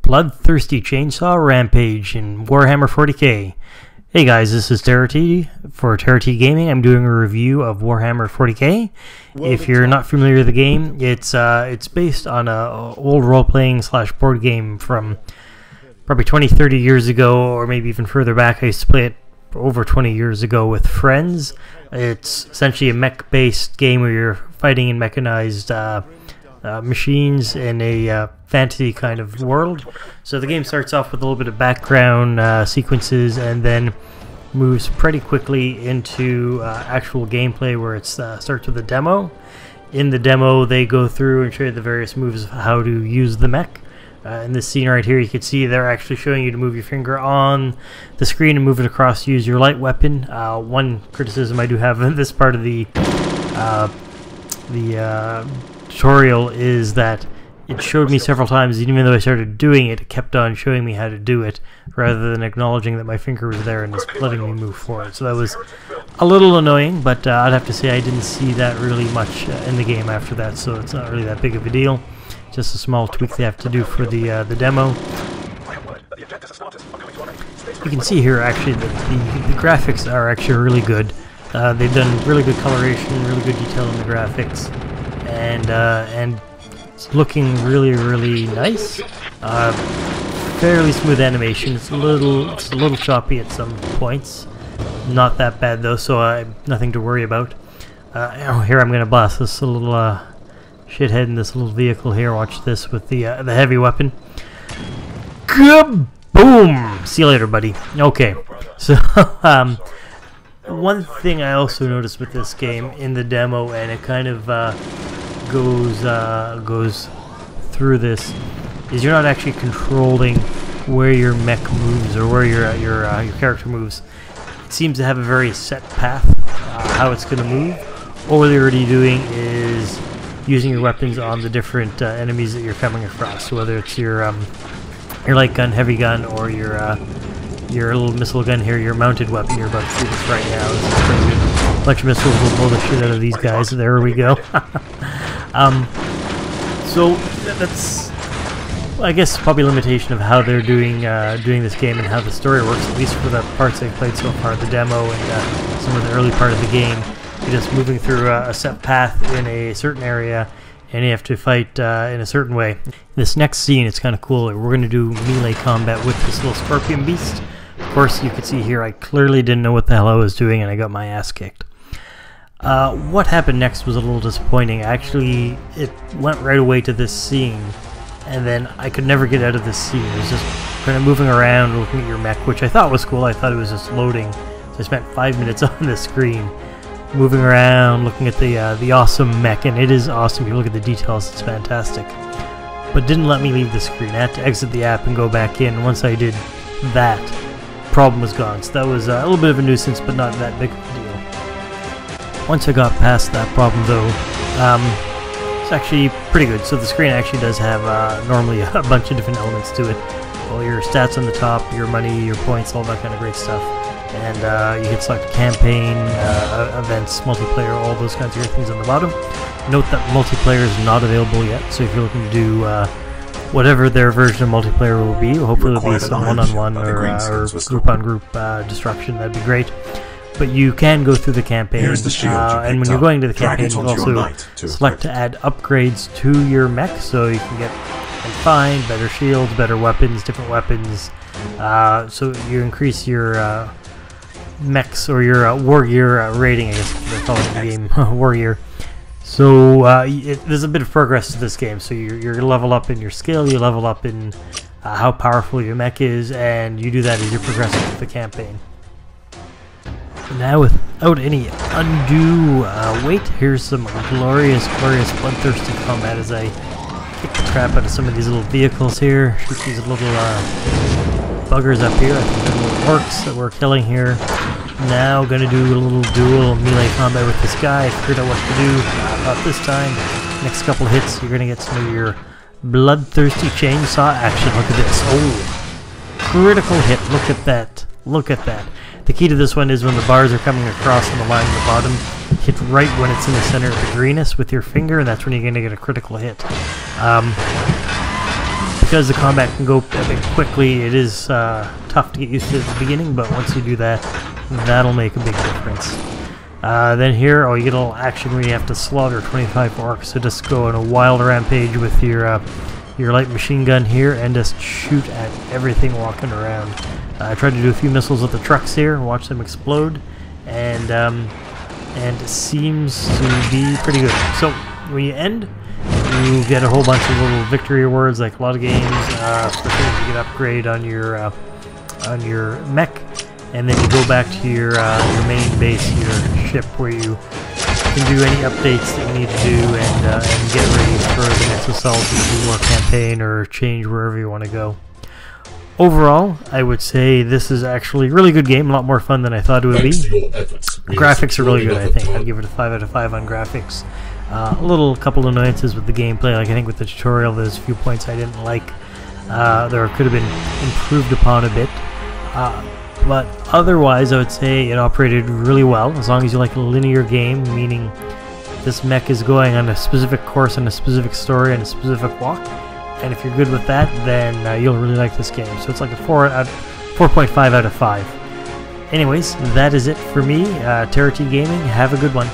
Bloodthirsty Chainsaw Rampage in Warhammer 40k. Hey guys, this is T for T Gaming. I'm doing a review of Warhammer 40k. If you're not familiar with the game, it's based on a old role-playing / board game from probably 20-30 years ago, or maybe even further back. I used to play it over 20 years ago with friends. It's essentially a mech-based game where you're fighting in mechanized machines in a fantasy kind of world. So the game starts off with a little bit of background sequences and then moves pretty quickly into actual gameplay, where it starts with a demo. In the demo they go through and show you the various moves of how to use the mech. In this scene right here, you can see they're actually showing you to move your finger on the screen and move it across, use your light weapon. One criticism I do have in this part of the tutorial is that it showed me several times, even though I started doing it, it kept on showing me how to do it, rather than acknowledging that my finger was there and just letting me move forward. So that was a little annoying, but I'd have to say I didn't see that really much in the game after that, so it's not really that big of a deal. Just a small tweak they have to do for the demo. You can see here actually that the graphics are actually really good. They've done really good coloration, really good detail in the graphics, and it's looking really nice. Fairly smooth animation. It's a little choppy at some points. Not that bad though, so nothing to worry about. Here I'm gonna blast this little shithead in this little vehicle here. Watch this with the heavy weapon. Kaboom! See you later, buddy. Okay, so one thing I also noticed with this game in the demo, and it kind of goes through this, is you're not actually controlling where your mech moves or where your character moves. It seems to have a very set path how it's going to move. All you're already doing is using your weapons on the different enemies that you're coming across. So whether it's your light gun, heavy gun, or your little missile gun here, your mounted weapon. You're about to see this right now. This is pretty good. Bunch of missiles will blow the shit out of these guys. There we go. So that's, I guess, probably a limitation of how they're doing this game and how the story works, at least for the parts I've played so far, the demo and some of the early part of the game. You're just moving through a set path in a certain area, and you have to fight in a certain way. In this next scene, it's kind of cool. We're going to do melee combat with this little scorpion beast. Of course, you can see here I clearly didn't know what the hell I was doing, and I got my ass kicked. What happened next was a little disappointing. Actually, it went right away to this scene, and then I could never get out of this scene. It was just kind of moving around, looking at your mech, which I thought was cool. I thought it was just loading. So I spent 5 minutes on the screen, moving around, looking at the awesome mech, and it is awesome. If you look at the details, it's fantastic. But didn't let me leave the screen. I had to exit the app and go back in. Once I did that, problem was gone. So that was a little bit of a nuisance, but not that big of a deal. Once I got past that problem though, it's actually pretty good. So the screen actually does have normally a bunch of different elements to it. All your stats on the top, your money, your points, all that kind of great stuff. And you can select campaign, events, multiplayer, all those kinds of great things on the bottom. Note that multiplayer is not available yet, so if you're looking to do whatever their version of multiplayer will be, hopefully it'll be some one-on-one or group-on-group destruction, that'd be great. But you can go through the campaign, and when you're going to the campaign, you can also select to add upgrades to your mech, so you can get find better shields, better weapons, different weapons. So you increase your mechs, or your war gear rating, I guess they're calling the game war gear. So there's a bit of progress to this game. So you level up in your skill, you level up in how powerful your mech is, and you do that as you're progressing with the campaign. Now, without any undue wait, here's some glorious bloodthirsty combat as I kick the crap out of some of these little vehicles here. Shoot these little buggers up here. I think they're little orcs that we're killing here. Now gonna do a little dual melee combat with this guy. I figured out what to do about this time. Next couple hits, you're gonna get some of your bloodthirsty chainsaw action. Look at this. Oh, critical hit. Look at that. Look at that. The key to this one is when the bars are coming across on the line at the bottom, hit right when it's in the center of the greenness with your finger, and that's when you're going to get a critical hit. because the combat can go a bit quickly, it is tough to get used to at the beginning, but once you do that, that'll make a big difference. Then here, you get a little action where you have to slaughter 25 orcs, so just go on a wild rampage with your light machine gun here and just shoot at everything walking around. I tried to do a few missiles with the trucks here and watch them explode, and it seems to be pretty good. So when you end, you get a whole bunch of little victory awards, like a lot of games, for things you can upgrade on your mech, and then you go back to your main base, your ship, where you can do any updates that you need to do and get ready for the next assault, or do more campaign, or change wherever you want to go. Overall, I would say this is actually a really good game, a lot more fun than I thought it would be. Graphics are really good, I think. I'd give it a 5 out of 5 on graphics. A couple of annoyances with the gameplay, like I think with the tutorial there's a few points I didn't like. There could have been improved upon a bit. But otherwise, I would say it operated really well, as long as you like a linear game, meaning this mech is going on a specific course and a specific story and a specific walk. And if you're good with that, then you'll really like this game. So it's like a 4.5 out of 5. Anyways, that is it for me. Terra T Gaming, have a good one.